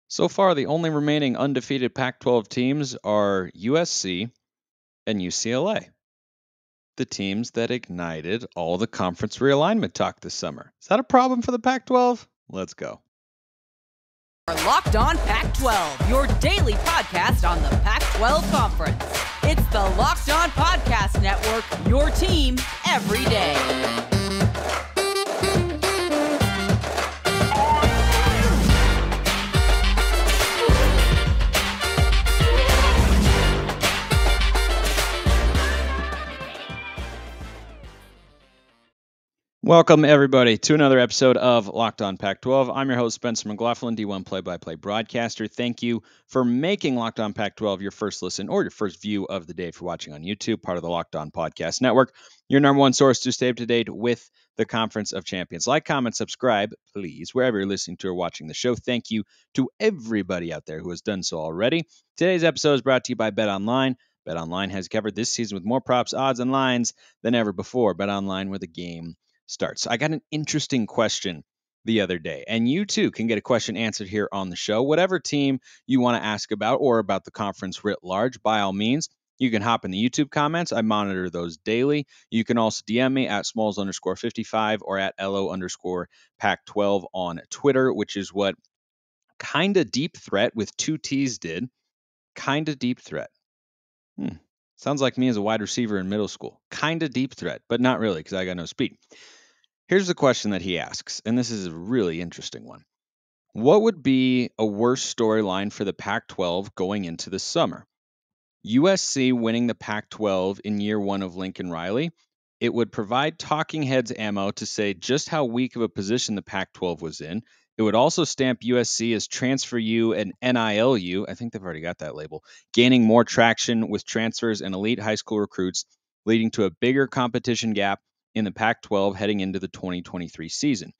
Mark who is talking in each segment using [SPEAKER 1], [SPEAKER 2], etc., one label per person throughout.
[SPEAKER 1] So far, the only remaining undefeated Pac-12 teams are USC and UCLA, the teams that ignited all the conference realignment talk this summer. Is that a problem for the Pac-12? Let's go.
[SPEAKER 2] Locked On Pac-12, your daily podcast on the Pac-12 Conference. It's the Locked On Podcast Network, your team every day.
[SPEAKER 1] Welcome, everybody, to another episode of Locked On Pac-12. I'm your host, Spencer McLaughlin, D1 play-by-play broadcaster. Thank you for making Locked On Pac-12 your first listen or your first view of the day for watching on YouTube, part of the Locked On Podcast Network, your number one source to stay up to date with the Conference of Champions. Like, comment, subscribe, please, wherever you're listening to or watching the show. Thank you to everybody out there who has done so already. Today's episode is brought to you by BetOnline. BetOnline has covered this season with more props, odds, and lines than ever before. BetOnline, where the game starts. I got an interesting question the other day, and you too can get a question answered here on the show. Whatever team you want to ask about or about the conference writ large, by all means, you can hop in the YouTube comments. I monitor those daily. You can also DM me at smalls_55 or at LO_Pac12 on Twitter, which is what Kinda Deep Threat with two T's did. Kinda Deep Threat. Sounds like me as a wide receiver in middle school. Kinda deep threat, but not really because I got no speed. Here's the question that he asks, and this is a really interesting one. What would be a worse storyline for the Pac-12 going into the summer? USC winning the Pac-12 in year one of Lincoln Riley. It would provide talking heads ammo to say just how weak of a position the Pac-12 was in. It would also stamp USC as Transfer U and NILU. I think they've already got that label, gaining more traction with transfers and elite high school recruits, leading to a bigger competition gap in the Pac-12 heading into the 2023 season.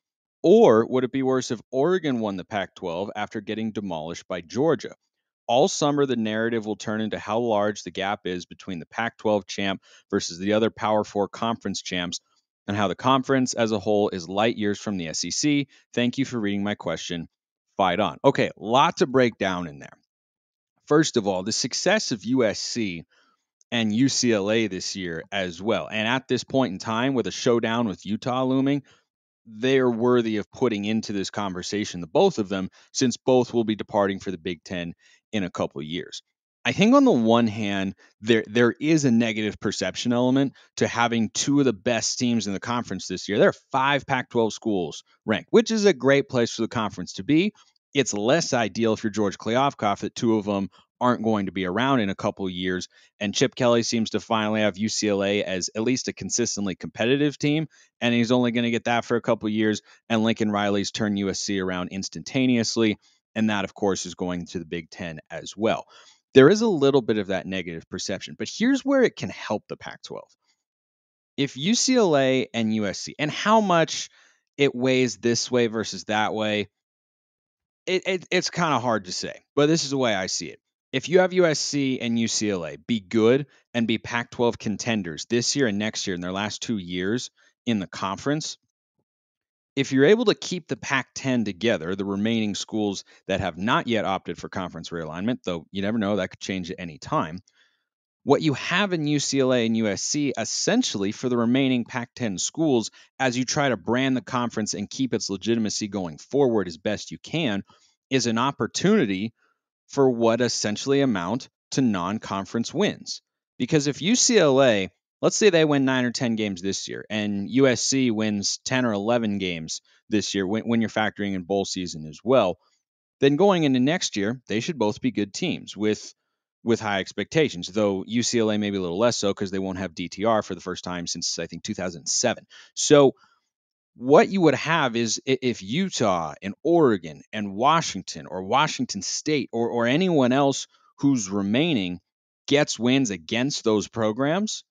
[SPEAKER 1] Or would it be worse if Oregon won the Pac-12 after getting demolished by Georgia? All summer, the narrative will turn into how large the gap is between the Pac-12 champ versus the other Power 4 conference champs, and how the conference as a whole is light years from the SEC. Thank you for reading my question. Fight on. Okay, lot to break down in there. First of all, the success of USC and UCLA this year as well. And at this point in time, with a showdown with Utah looming, they're worthy of putting into this conversation, the both of them, since both will be departing for the Big Ten in a couple of years. I think on the one hand, there is a negative perception element to having two of the best teams in the conference this year. There are 5 Pac-12 schools ranked, which is a great place for the conference to be. It's less ideal if you're George Kliavkoff that 2 of them aren't going to be around in a couple of years. And Chip Kelly seems to finally have UCLA as at least a consistently competitive team, and he's only going to get that for a couple of years. And Lincoln Riley's turned USC around instantaneously, and that, of course, is going to the Big Ten as well. There is a little bit of that negative perception, but here's where it can help the Pac-12. If UCLA and USC, and how much it weighs this way versus that way, it's kind of hard to say, but this is the way I see it. If you have USC and UCLA be good and be Pac-12 contenders this year and next year in their last 2 years in the conference, if you're able to keep the Pac-10 together, the remaining schools that have not yet opted for conference realignment, though you never know, that could change at any time, what you have in UCLA and USC essentially for the remaining Pac-10 schools as you try to brand the conference and keep its legitimacy going forward as best you can is an opportunity for what essentially amount to non-conference wins. Because if UCLA, let's say they win 9 or 10 games this year, and USC wins 10 or 11 games this year when you're factoring in bowl season as well, then going into next year, they should both be good teams with high expectations, though UCLA maybe a little less so because they won't have DTR for the first time since, I think, 2007. So what you would have is if Utah and Oregon and Washington or Washington State or anyone else who's remaining gets wins against those programs,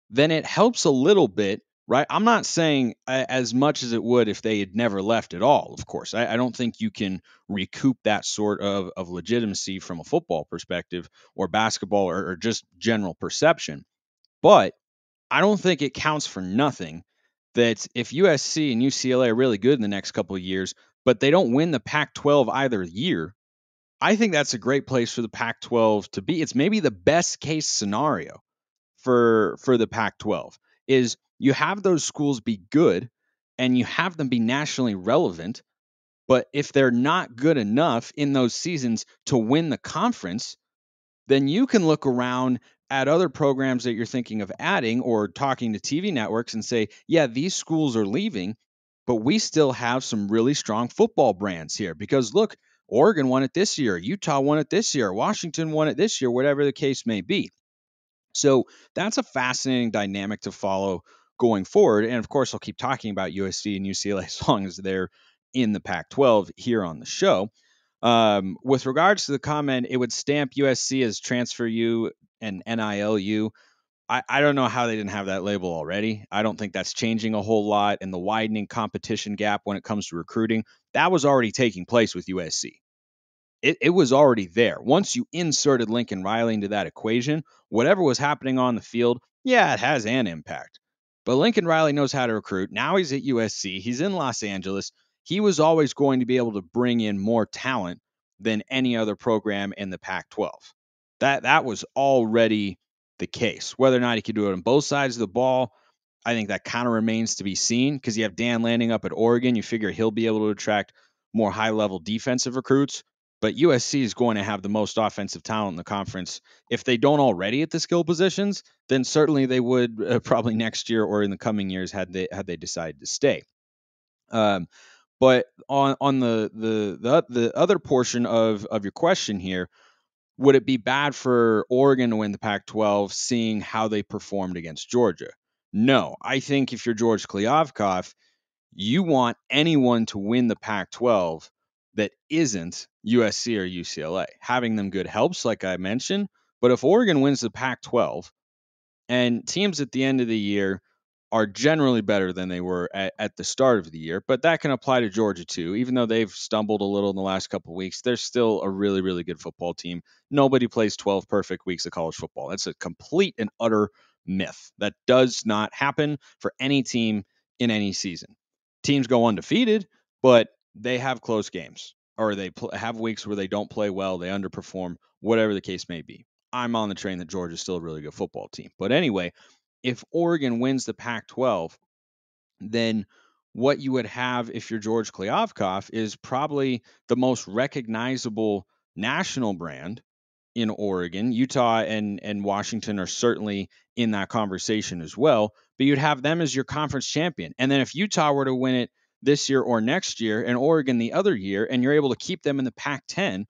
[SPEAKER 1] then it helps a little bit, right? I'm not saying as much as it would if they had never left at all, of course. I don't think you can recoup that sort of legitimacy from a football perspective or basketball or just general perception. But I don't think it counts for nothing that if USC and UCLA are really good in the next couple of years, but they don't win the Pac-12 either year, I think that's a great place for the Pac-12 to be. It's maybe the best case scenario for the Pac-12 is you have those schools be good and you have them be nationally relevant, but if they're not good enough in those seasons to win the conference, then you can look around at other programs that you're thinking of adding or talking to TV networks and say, yeah, these schools are leaving, but we still have some really strong football brands here because look, Oregon won it this year, Utah won it this year, Washington won it this year, whatever the case may be. So that's a fascinating dynamic to follow going forward. And of course, I'll keep talking about USC and UCLA as long as they're in the Pac-12 here on the show. With regards to the comment, it would stamp USC as transfer U and NILU. I don't know how they didn't have that label already. I don't think that's changing a whole lot. And the widening competition gap when it comes to recruiting, that was already taking place with USC. It was already there. Once you inserted Lincoln Riley into that equation, whatever was happening on the field, yeah, it has an impact. But Lincoln Riley knows how to recruit. Now he's at USC. He's in Los Angeles. He was always going to be able to bring in more talent than any other program in the Pac-12. That was already the case. Whether or not he could do it on both sides of the ball, I think that kind of remains to be seen because you have Dan Lanning up at Oregon. You figure he'll be able to attract more high-level defensive recruits. But USC is going to have the most offensive talent in the conference. If they don't already at the skill positions, then certainly they would probably next year or in the coming years had they decided to stay. But on the other portion of your question here, would it be bad for Oregon to win the Pac-12 seeing how they performed against Georgia? No. I think if you're George Kliavkoff, you want anyone to win the Pac-12 that isn't USC or UCLA. Having them good helps, like I mentioned. But if Oregon wins the Pac-12, and teams at the end of the year are generally better than they were at the start of the year, but that can apply to Georgia too. Even though they've stumbled a little in the last couple of weeks, they're still a really, really good football team. Nobody plays 12 perfect weeks of college football. That's a complete and utter myth. That does not happen for any team in any season. Teams go undefeated, but they have close games, or they have weeks where they don't play well, they underperform, whatever the case may be. I'm on the train that Georgia's still a really good football team. But anyway, if Oregon wins the Pac-12, then what you would have if you're George Kliavkoff is probably the most recognizable national brand in Oregon. Utah and Washington are certainly in that conversation as well, but you'd have them as your conference champion. And then if Utah were to win it this year or next year and Oregon the other year, and you're able to keep them in the Pac-10,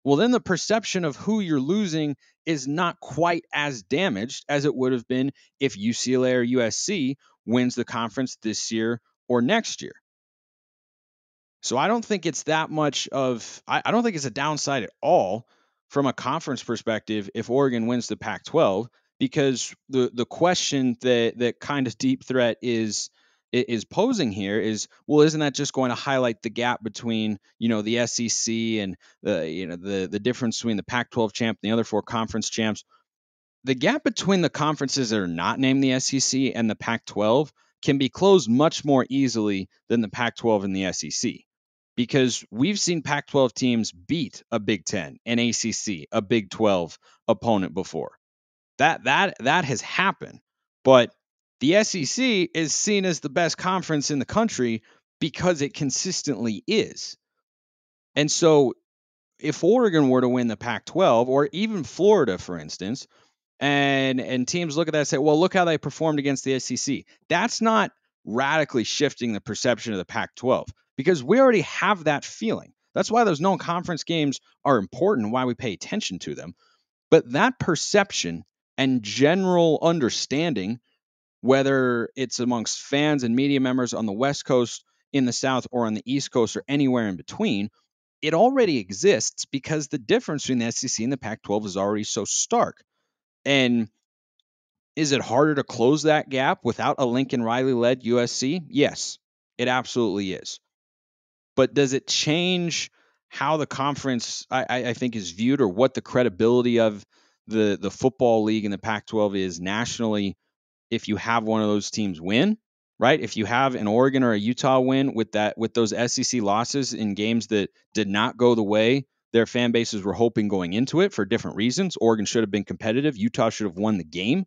[SPEAKER 1] well, then the perception of who you're losing is not quite as damaged as it would have been if UCLA or USC wins the conference this year or next year. So I don't think it's that much of, I don't think it's a downside at all from a conference perspective if Oregon wins the Pac-12, because the question that kind of Deep Threat is posing here is, well, isn't that just going to highlight the gap between, the SEC and the difference between the Pac-12 champ and the other four conference champs? The gap between the conferences that are not named the SEC and the Pac-12 can be closed much more easily than the Pac-12 and the SEC, because we've seen Pac-12 teams beat a Big Ten, an ACC, a Big 12 opponent before. That has happened, but the SEC is seen as the best conference in the country because it consistently is. And so if Oregon were to win the Pac-12, or even Florida, for instance, and teams look at that and say, well, look how they performed against the SEC. That's not radically shifting the perception of the Pac-12, because we already have that feeling. That's why those non-conference games are important, why we pay attention to them. But that perception and general understanding, whether it's amongst fans and media members on the West Coast, in the South, or on the East Coast, or anywhere in between, it already exists because the difference between the SEC and the Pac-12 is already so stark. And is it harder to close that gap without a Lincoln Riley-led USC? Yes, it absolutely is. But does it change how the conference, I think, is viewed, or what the credibility of the football league and the Pac-12 is nationally if you have one of those teams win? right? If you have an Oregon or a Utah win with those SEC losses in games that did not go the way their fan bases were hoping going into it for different reasons, Oregon should have been competitive. Utah should have won the game.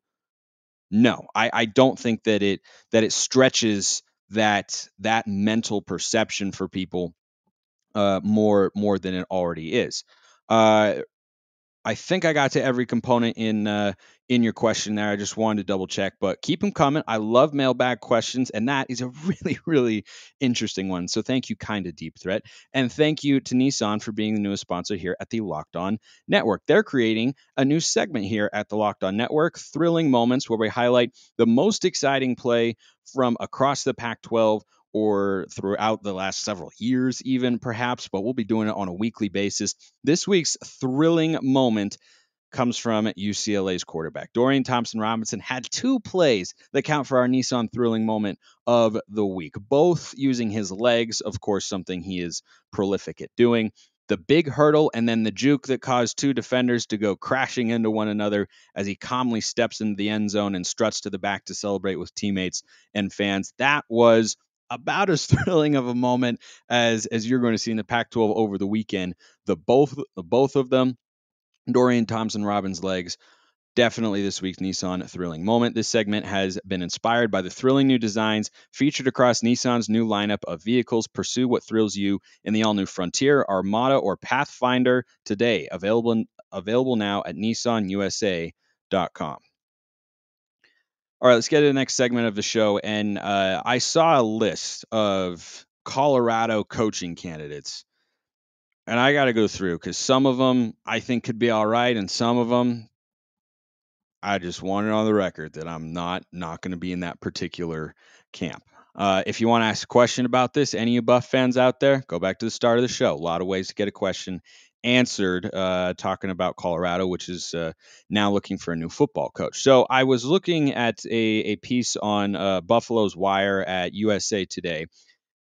[SPEAKER 1] No, I don't think that it stretches that mental perception for people more than it already is. I think I got to every component in your question there. I just wanted to double check, but keep them coming. I love mailbag questions, and that is a really, really interesting one. So thank you, Kinda Deep Threat, and thank you to Nissan for being the newest sponsor here at the Locked On Network. They're creating a new segment here at the Locked On Network, Thrilling Moments, where we highlight the most exciting play from across the Pac-12 or throughout the last several years, even perhaps, but we'll be doing it on a weekly basis. This week's thrilling moment comes from UCLA's quarterback. Dorian Thompson-Robinson had two plays that count for our Nissan thrilling moment of the week, both using his legs, of course, something he is prolific at doing. The big hurdle and then the juke that caused two defenders to go crashing into one another as he calmly steps into the end zone and struts to the back to celebrate with teammates and fans. That was about as thrilling of a moment as you're going to see in the Pac-12 over the weekend. The both of them, Dorian Thompson-Robins' legs, definitely this week's Nissan thrilling moment. This segment has been inspired by the thrilling new designs featured across Nissan's new lineup of vehicles. Pursue what thrills you in the all-new Frontier, Armada, or Pathfinder today. Available now at nissanusa.com. All right, let's get to the next segment of the show. And I saw a list of Colorado coaching candidates. And I got to go through because some of them I think could be all right. And some of them, I just want it on the record that I'm not going to be in that particular camp. If you want to ask a question about this, any of you Buff fans out there, go back to the start of the show. A lot of ways to get a question answered, talking about Colorado, which is now looking for a new football coach. So I was looking at a piece on Buffalo's Wire at USA Today,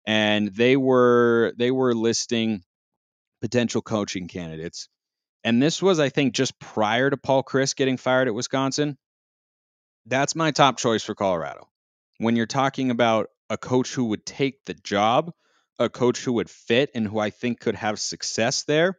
[SPEAKER 1] and they were listing potential coaching candidates. And this was, I think, just prior to Paul Chryst getting fired at Wisconsin. That's my top choice for Colorado. When you're talking about a coach who would take the job, a coach who would fit and who I think could have success there,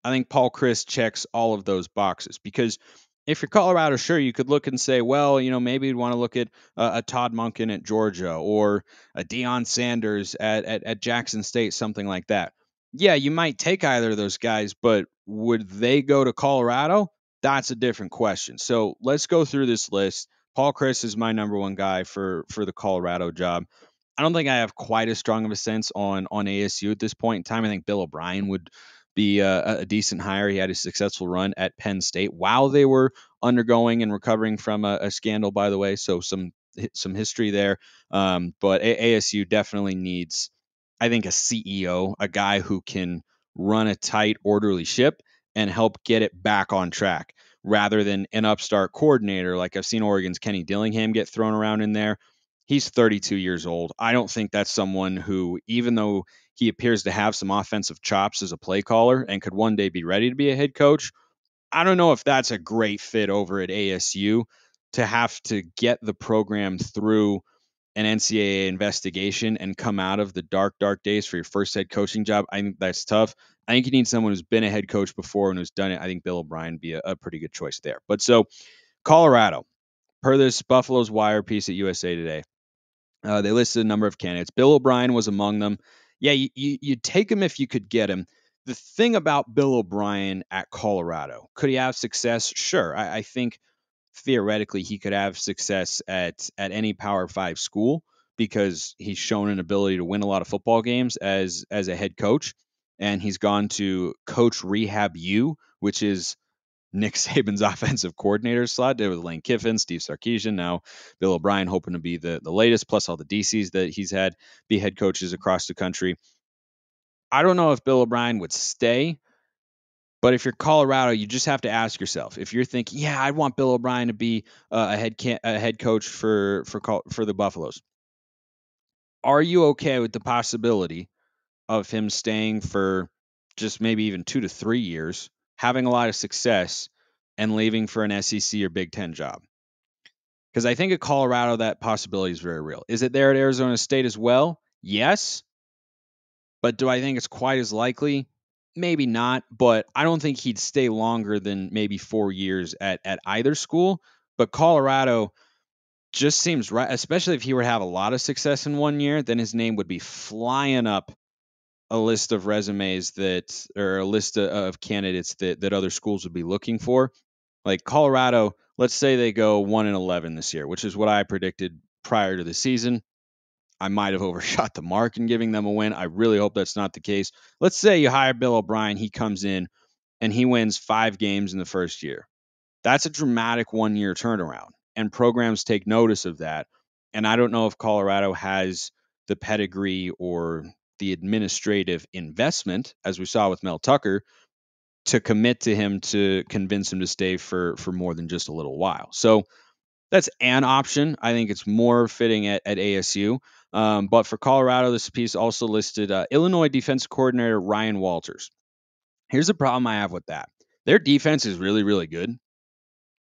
[SPEAKER 1] I think Paul Chryst checks all of those boxes. Because if you're Colorado, sure, you could look and say, well, maybe you'd want to look at a Todd Monkin at Georgia or a Deion Sanders at Jackson State, something like that. Yeah, you might take either of those guys, but would they go to Colorado? That's a different question. So let's go through this list. Paul Chryst is my number one guy for the Colorado job. I don't think I have quite as strong of a sense on ASU at this point in time. I think Bill O'Brien would be a decent hire. He had a successful run at Penn State while they were undergoing and recovering from a scandal, by the way. So some history there. But ASU definitely needs, I think, a CEO, a guy who can run a tight, orderly ship and help get it back on track rather than an upstart coordinator. Like I've seen Oregon's Kenny Dillingham get thrown around in there. He's 32 years old. I don't think that's someone who, even though he appears to have some offensive chops as a play caller and could one day be ready to be a head coach, I don't know if that's a great fit over at ASU to have to get the program through an NCAA investigation and come out of the dark, dark days for your first head coaching job. I think that's tough. I think you need someone who's been a head coach before and who's done it. I think Bill O'Brien would be a pretty good choice there. But so Colorado, per this Buffalo's Wire piece at USA Today, they listed a number of candidates. Bill O'Brien was among them. Yeah, you'd take him if you could get him. The thing about Bill O'Brien at Colorado, could he have success? Sure. I think theoretically he could have success at any Power 5 school because he's shown an ability to win a lot of football games as a head coach. And he's gone to Coach Rehab U, which is Nick Saban's offensive coordinator slot. There was Lane Kiffin, Steve Sarkisian, now Bill O'Brien, hoping to be the latest, plus all the DCs that he's had be head coaches across the country. I don't know if Bill O'Brien would stay, but if you're Colorado, you just have to ask yourself, if you're thinking, yeah, I want Bill O'Brien to be a head coach for the Buffaloes, are you okay with the possibility of him staying for just maybe even 2 to 3 years, having a lot of success, and leaving for an SEC or Big Ten job? Because I think at Colorado, that possibility is very real. Is it there at Arizona State as well? Yes. But do I think it's quite as likely? Maybe not. But I don't think he'd stay longer than maybe 4 years at either school. But Colorado just seems right, especially if he were to have a lot of success in 1 year, then his name would be flying up a list of resumes or a list of candidates that other schools would be looking for. Like Colorado, let's say they go 1-11 this year, which is what I predicted prior to the season. I might have overshot the mark in giving them a win. I really hope that's not the case. Let's say you hire Bill O'Brien, he comes in and he wins 5 games in the first year. That's a dramatic 1-year turnaround, and programs take notice of that. And I don't know if Colorado has the pedigree or the administrative investment, as we saw with Mel Tucker, to commit to him to convince him to stay for more than just a little while. So that's an option. I think it's more fitting at ASU. But for Colorado, this piece also listed Illinois defense coordinator Ryan Walters. Here's the problem I have with that. Their defense is really, really good.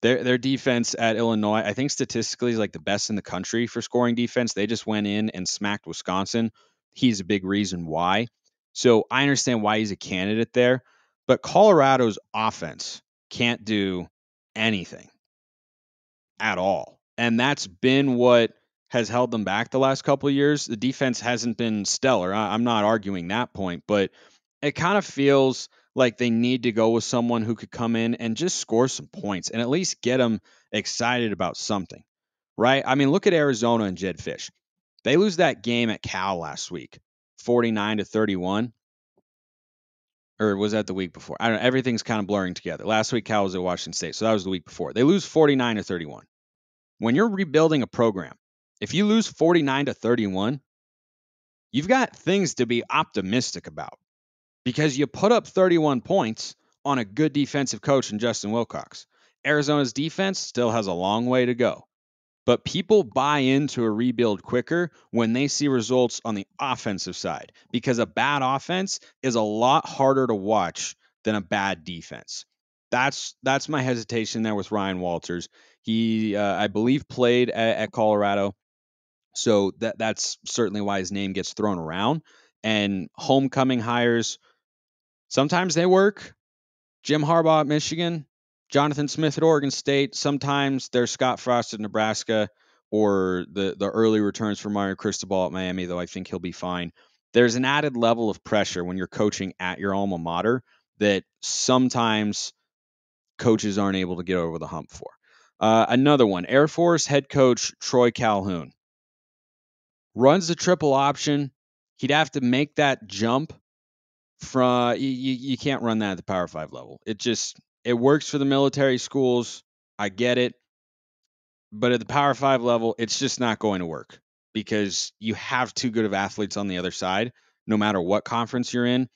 [SPEAKER 1] Their defense at Illinois, I think statistically is like the best in the country for scoring defense. They just went in and smacked Wisconsin. He's a big reason why. So I understand why he's a candidate there. But Colorado's offense can't do anything at all. And that's been what has held them back the last couple of years. The defense hasn't been stellar. I'm not arguing that point, but it kind of feels like they need to go with someone who could come in and just score some points and at least get them excited about something, right? I mean, look at Arizona and Jed Fish. They lose that game at Cal last week, 49-31. Or was that the week before? I don't know. Everything's kind of blurring together. Last week, Cal was at Washington State, so that was the week before. They lose 49-31. When you're rebuilding a program, if you lose 49-31, you've got things to be optimistic about because you put up 31 points on a good defensive coach in Justin Wilcox. Arizona's defense still has a long way to go, but people buy into a rebuild quicker when they see results on the offensive side because a bad offense is a lot harder to watch than a bad defense. That's my hesitation there with Ryan Walters. He, I believe, played at Colorado, so that's certainly why his name gets thrown around. And homecoming hires, sometimes they work. Jim Harbaugh at Michigan, Jonathan Smith at Oregon State. Sometimes they're Scott Frost at Nebraska, or the early returns for Mario Cristobal at Miami, though I think he'll be fine. There's an added level of pressure when you're coaching at your alma mater that sometimes coaches aren't able to get over the hump for. Another one, Air Force head coach Troy Calhoun. Runs the triple option. He'd have to make that jump from you can't run that at the Power 5 level. It works for the military schools. I get it. But at the Power 5 level, it's just not going to work because you have too good of athletes on the other side, no matter what conference you're in.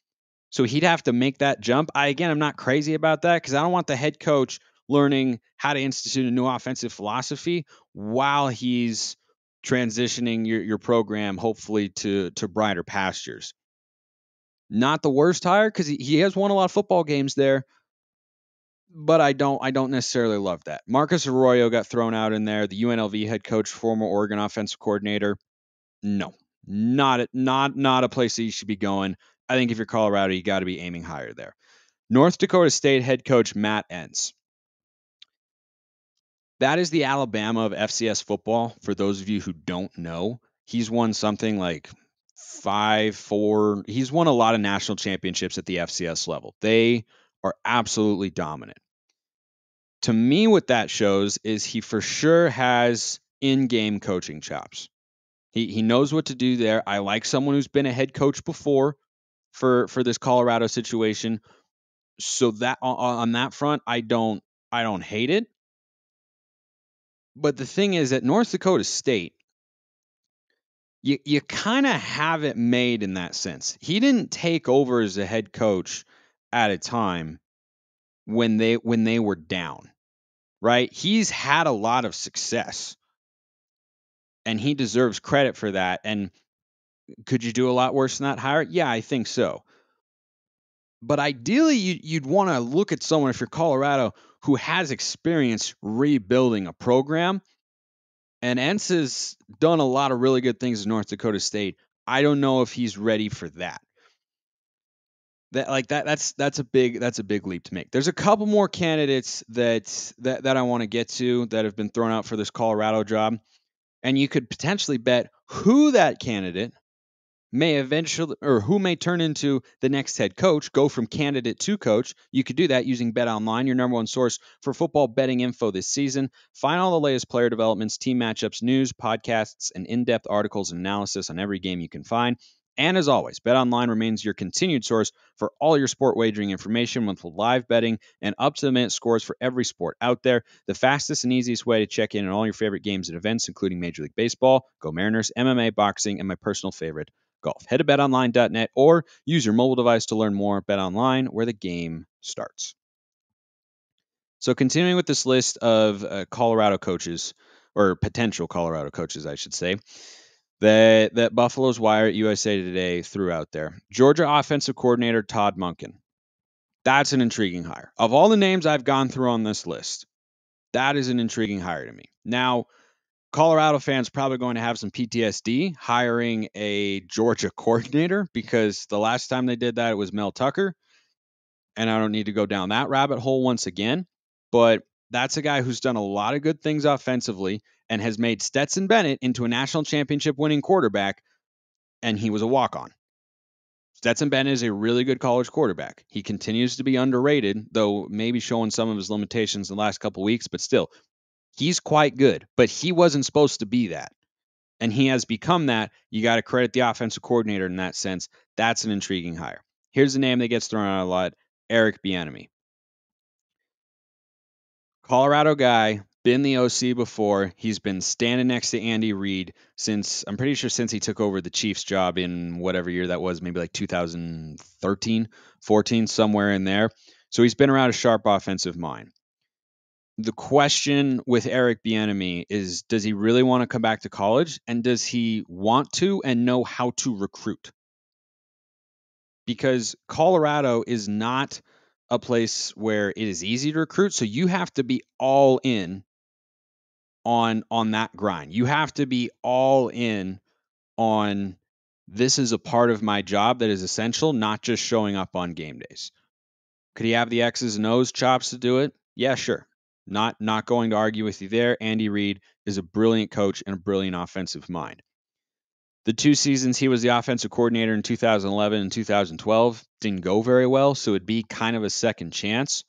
[SPEAKER 1] So he'd have to make that jump. I'm not crazy about that because I don't want the head coach learning how to institute a new offensive philosophy while he's transitioning your program, hopefully to brighter pastures. Not the worst hire because he has won a lot of football games there, but I don't necessarily love that. Marcus Arroyo got thrown out in there. The UNLV head coach, former Oregon offensive coordinator. No, not a place that you should be going. I think if you're Colorado, you got to be aiming higher there. North Dakota State head coach Matt Entz. That is the Alabama of FCS football. For those of you who don't know, he's won something like 5-4. He's won a lot of national championships at the FCS level. They are absolutely dominant. To me, what that shows is he for sure has in-game coaching chops. He knows what to do there. I like someone who's been a head coach before for this Colorado situation. So that on that front, I don't hate it. But the thing is, at North Dakota State, you kind of have it made in that sense. He didn't take over as a head coach at a time when they were down, right? He's had a lot of success, and he deserves credit for that. And could you do a lot worse than that hire? Yeah, I think so. But ideally, you'd want to look at someone, if you're Colorado, who has experience rebuilding a program And Entz has done a lot of really good things in North Dakota State. I don't know if he's ready for that. That's a big leap to make. There's a couple more candidates that I want to get to that have been thrown out for this Colorado job, and you could potentially bet who that candidate may eventually, or who may turn into the next head coach, go from candidate to coach. You could do that using BetOnline, your number one source for football betting info this season. Find all the latest player developments, team matchups, news, podcasts, and in-depth articles and analysis on every game you can find. And as always, BetOnline remains your continued source for all your sport wagering information with live betting and up-to-the-minute scores for every sport out there. The fastest and easiest way to check in on all your favorite games and events, including Major League Baseball, Go Mariners, MMA, boxing, and my personal favorite, golf. Head to betonline.net or use your mobile device to learn more. BetOnline, where the game starts. So continuing with this list of Colorado coaches, or potential Colorado coaches, I should say, that Buffalo's Wire at USA Today threw out there. Georgia offensive coordinator Todd Monkin. That's an intriguing hire. Of all the names I've gone through on this list, that is an intriguing hire to me. Now, Colorado fans probably going to have some PTSD hiring a Georgia coordinator because the last time they did that, it was Mel Tucker. And I don't need to go down that rabbit hole once again. But that's a guy who's done a lot of good things offensively and has made Stetson Bennett into a national championship winning quarterback. And he was a walk-on. Stetson Bennett is a really good college quarterback. He continues to be underrated, though maybe showing some of his limitations in the last couple of weeks, but still, he's quite good. But he wasn't supposed to be that. And he has become that. You got to credit the offensive coordinator in that sense. That's an intriguing hire. Here's a name that gets thrown out a lot, Eric Bieniemy. Colorado guy, been the OC before. He's been standing next to Andy Reid since he took over the Chiefs job in whatever year that was, maybe like 2013, 14, somewhere in there. So he's been around a sharp offensive mind. The question with Eric Bieniemy is, does he really want to come back to college? And does he want to and know how to recruit? Because Colorado is not a place where it is easy to recruit. So you have to be all in on that grind. You have to be all in on, this is a part of my job that is essential, not just showing up on game days. Could he have the X's and O's chops to do it? Yeah, sure. Not going to argue with you there. Andy Reid is a brilliant coach and a brilliant offensive mind. The 2 seasons he was the offensive coordinator in 2011 and 2012 didn't go very well, so it'd be kind of a second chance.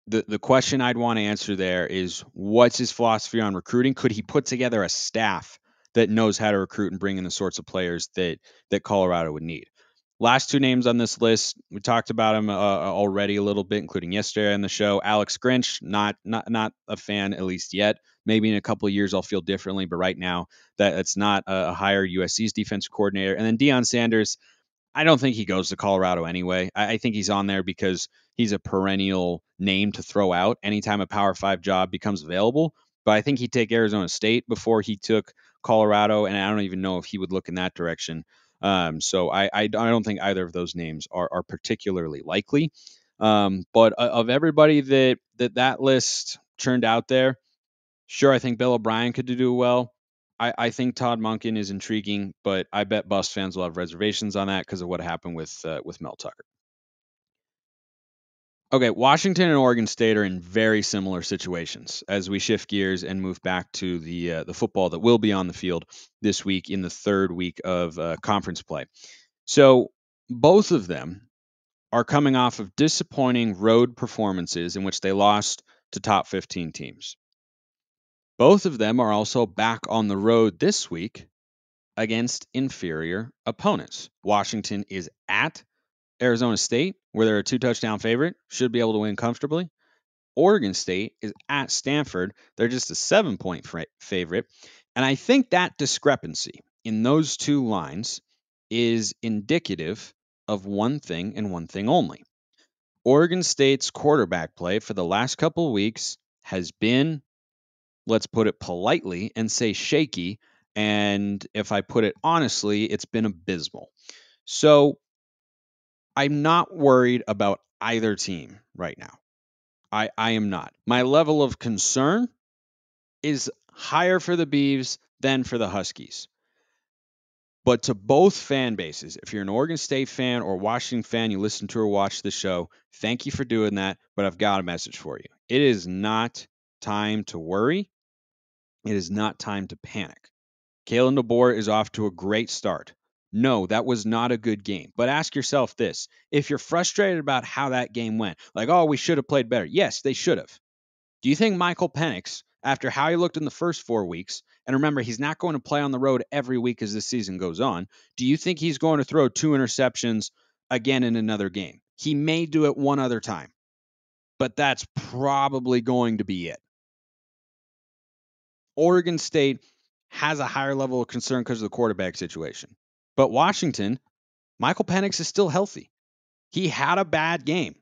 [SPEAKER 1] The question I'd want to answer there is, what's his philosophy on recruiting? Could he put together a staff that knows how to recruit and bring in the sorts of players that Colorado would need? Last 2 names on this list, we talked about him already a little bit, including yesterday on the show. Alex Grinch, not a fan, at least yet. Maybe in a couple of years I'll feel differently, but right now that's not a hire. USC's defensive coordinator. And then Deion Sanders, I don't think he goes to Colorado anyway. I think he's on there because he's a perennial name to throw out anytime a Power 5 job becomes available. But I think he'd take Arizona State before he took Colorado, and I don't even know if he would look in that direction. So I don't think either of those names are particularly likely. But of everybody that list churned out there, sure, I think Bill O'Brien could do well. I think Todd Monkin is intriguing, but I bet Bust fans will have reservations on that because of what happened with Mel Tucker. Okay, Washington and Oregon State are in very similar situations as we shift gears and move back to the football that will be on the field this week in the 3rd week of conference play. So both of them are coming off of disappointing road performances in which they lost to top 15 teams. Both of them are also back on the road this week against inferior opponents. Washington is at Arizona State, where they're a 2-touchdown favorite, should be able to win comfortably. Oregon State is at Stanford. They're just a 7-point favorite. And I think that discrepancy in those 2 lines is indicative of one thing and one thing only. Oregon State's quarterback play for the last couple of weeks has been, let's put it politely and say, shaky. And if I put it honestly, it's been abysmal. So I'm not worried about either team right now. I am not. My level of concern is higher for the Beavs than for the Huskies. But to both fan bases, if you're an Oregon State fan or Washington fan, you listen to or watch the show, thank you for doing that. But I've got a message for you. It is not time to worry. It is not time to panic. Kalen DeBoer is off to a great start. No, that was not a good game. But ask yourself this. If you're frustrated about how that game went, like, oh, we should have played better. Yes, they should have. Do you think Michael Penix, after how he looked in the first 4 weeks, and remember, he's not going to play on the road every week as the season goes on, do you think he's going to throw 2 interceptions again in another game? He may do it one other time, but that's probably going to be it. Oregon State has a higher level of concern because of the quarterback situation. But Washington, Michael Penix is still healthy. He had a bad game.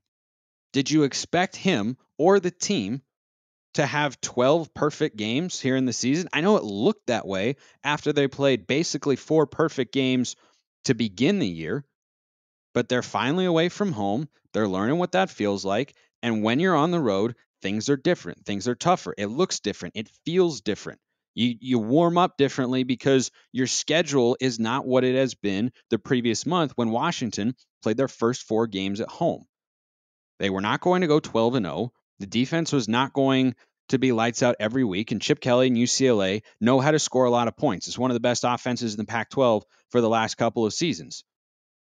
[SPEAKER 1] Did you expect him or the team to have 12 perfect games here in the season? I know it looked that way after they played basically 4 perfect games to begin the year, but they're finally away from home. They're learning what that feels like. And when you're on the road, things are different. Things are tougher. It looks different. It feels different. You warm up differently because your schedule is not what it has been the previous month when Washington played their first 4 games at home. They were not going to go 12-0. The defense was not going to be lights out every week, and Chip Kelly and UCLA know how to score a lot of points. It's one of the best offenses in the Pac-12 for the last couple of seasons.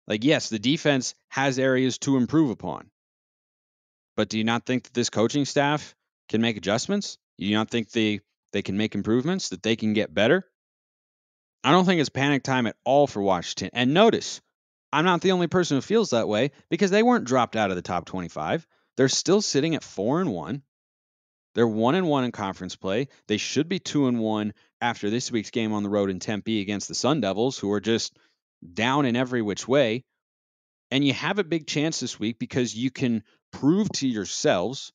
[SPEAKER 1] Like, yes, the defense has areas to improve upon. But do you not think that this coaching staff can make adjustments? Do you not think they can make improvements, that they can get better? I don't think it's panic time at all for Washington. And notice, I'm not the only person who feels that way because they weren't dropped out of the top 25. They're still sitting at 4-1. They're 1-1 in conference play. They should be 2-1 after this week's game on the road in Tempe against the Sun Devils, who are just down in every which way. And you have a big chance this week because you can prove to yourselves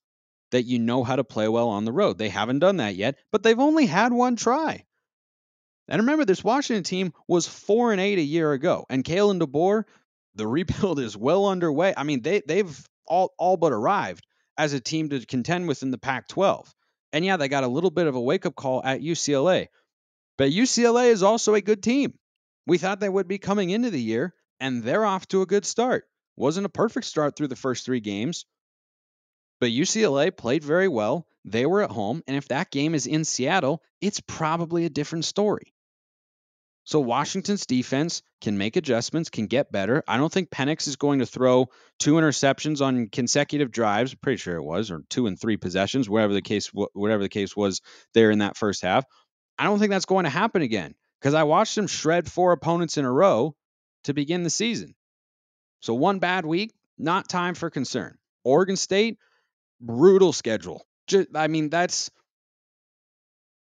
[SPEAKER 1] that you know how to play well on the road. They haven't done that yet, but they've only had one try. And remember, this Washington team was 4-8 a year ago. And Kalen DeBoer, the rebuild is well underway. I mean, they've all but arrived as a team to contend with in the Pac-12. And yeah, they got a little bit of a wake-up call at UCLA. But UCLA is also a good team. We thought they would be coming into the year, and they're off to a good start. Wasn't a perfect start through the first 3 games, but UCLA played very well. They were at home, and if that game is in Seattle, it's probably a different story. So Washington's defense can make adjustments, can get better. I don't think Penix is going to throw 2 interceptions on consecutive drives. I'm pretty sure it was, or 2 and 3 possessions, whatever the case was there in that first half. I don't think that's going to happen again because I watched him shred 4 opponents in a row to begin the season. So one bad week, not time for concern. Oregon State, brutal schedule. That's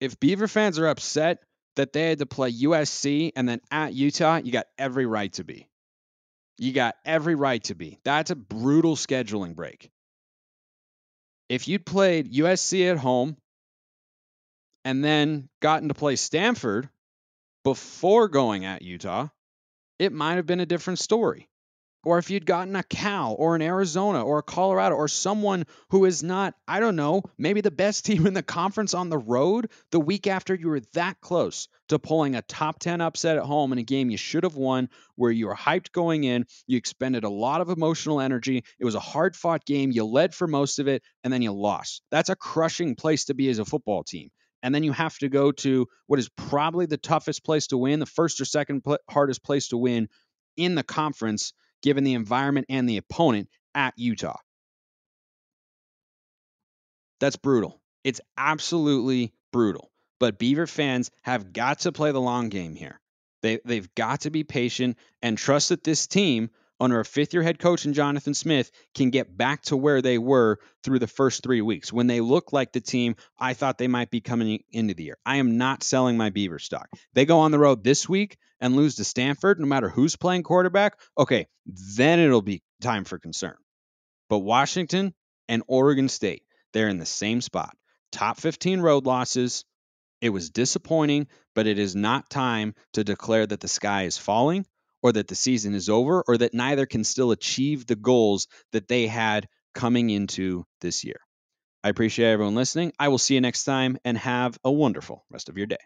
[SPEAKER 1] if Beaver fans are upset that they had to play USC and then at Utah, you got every right to be. You got every right to be. That's a brutal scheduling break. If you'd played USC at home and then gotten to play Stanford before going at Utah, it might have been a different story. Or if you'd gotten a Cal or an Arizona or a Colorado or someone who is not, I don't know, maybe the best team in the conference on the road the week after you were that close to pulling a top 10 upset at home in a game you should have won, where you were hyped going in, you expended a lot of emotional energy, it was a hard-fought game, you led for most of it, and then you lost. That's a crushing place to be as a football team. And then you have to go to what is probably the toughest place to win, the first or second hardest place to win in the conference, given the environment and the opponent at Utah. That's brutal. It's absolutely brutal. But Beaver fans have got to play the long game here. They've got to be patient and trust that this team, under a 5th-year head coach in Jonathan Smith, can get back to where they were through the first 3 weeks when they look like the team I thought they might be coming into the year. I am not selling my Beaver stock. They go on the road this week and lose to Stanford, no matter who's playing quarterback, okay, then it'll be time for concern. But Washington and Oregon State, they're in the same spot. Top 15 road losses. It was disappointing, but it is not time to declare that the sky is falling or that the season is over or that neither can still achieve the goals that they had coming into this year. I appreciate everyone listening. I will see you next time, and have a wonderful rest of your day.